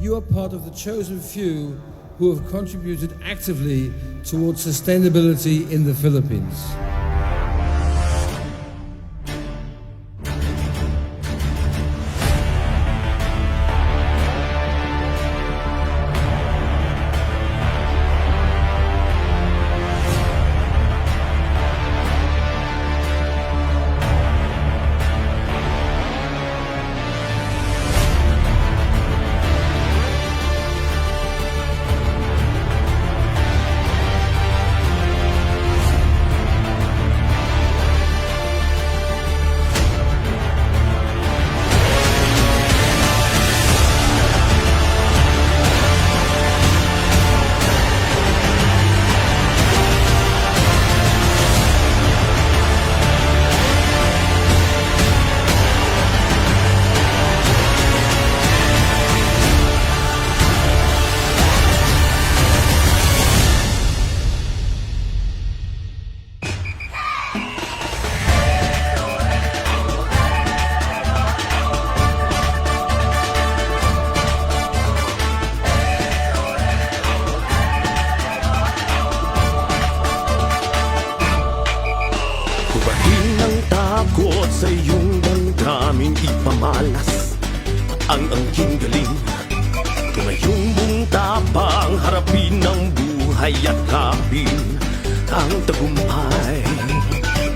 you are part of the chosen few who have contributed actively towards sustainability in the Philippines. Takot sa iyong damdamin ipamalas ang angking galing. Tumayong mong tapang harapin ang buhay at kapin ang tagumpay.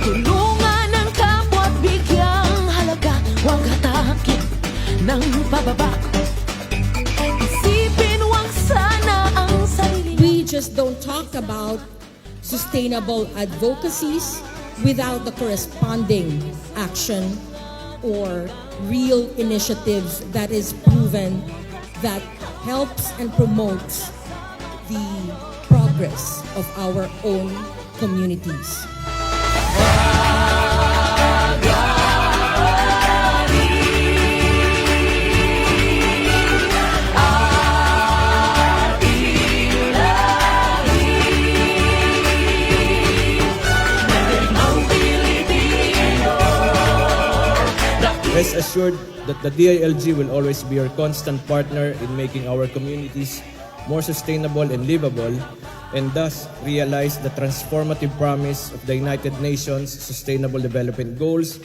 Tulungan ang kapwa at bigyang halaga, huwag hatakin ng pababa. Isipin huwag sana ang sarili. We just don't talk about sustainable advocacies without the corresponding action or real initiatives that is proven that helps and promotes the progress of our own communities. Rest assured that the DILG will always be your constant partner in making our communities more sustainable and livable, and thus realize the transformative promise of the United Nations Sustainable Development Goals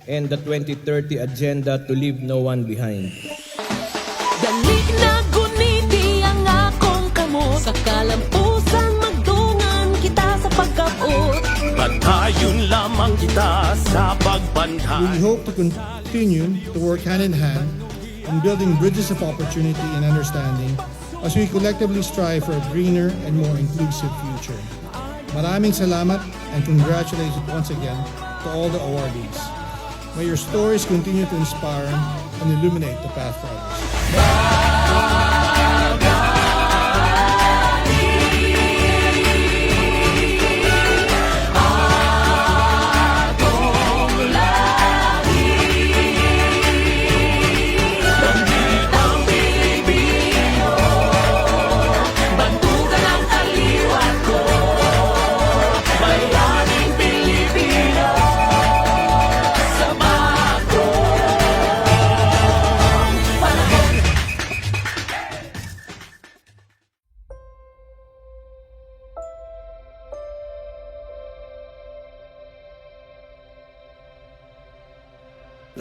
and the 2030 Agenda to leave no one behind. Dali na guniti ang akong kamot, sa kalampusang magdungan kita sa pagkabot. Patayon lamang kita sa We pagbanhay. hope to continue to work hand in hand in building bridges of opportunity and understanding as we collectively strive for a greener and more inclusive future. Maraming salamat and congratulations once again to all the awardees. May your stories continue to inspire and illuminate the path for others.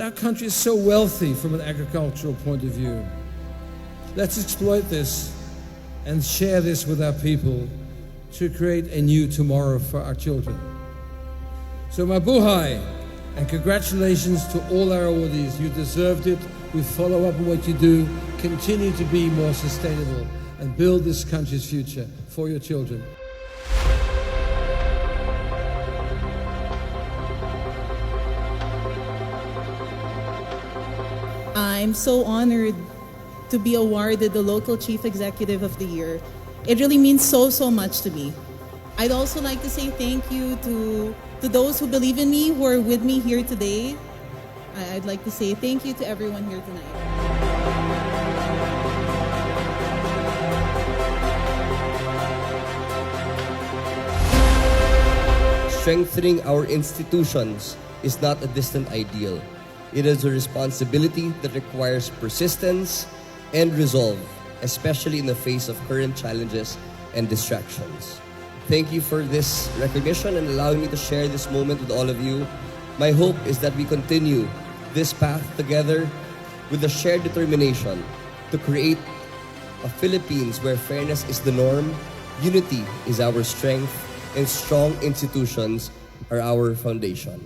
Our country is so wealthy from an agricultural point of view. Let's exploit this and share this with our people to create a new tomorrow for our children. So mabuhay, and congratulations to all our awardees. You deserved it. We follow up on what you do. Continue to be more sustainable and build this country's future for your children. I'm so honored to be awarded the Local Chief Executive of the Year. It really means so much to me. I'd also like to say thank you to those who believe in me, who are with me here today. I'd like to say thank you to everyone here tonight. Strengthening our institutions is not a distant ideal. It is a responsibility that requires persistence and resolve. especially in the face of current challenges and distractions. Thank you for this recognition and allowing me to share this moment with all of you. My hope is that we continue this path together with a shared determination to create a Philippines where fairness is the norm, unity is our strength, and strong institutions are our foundation.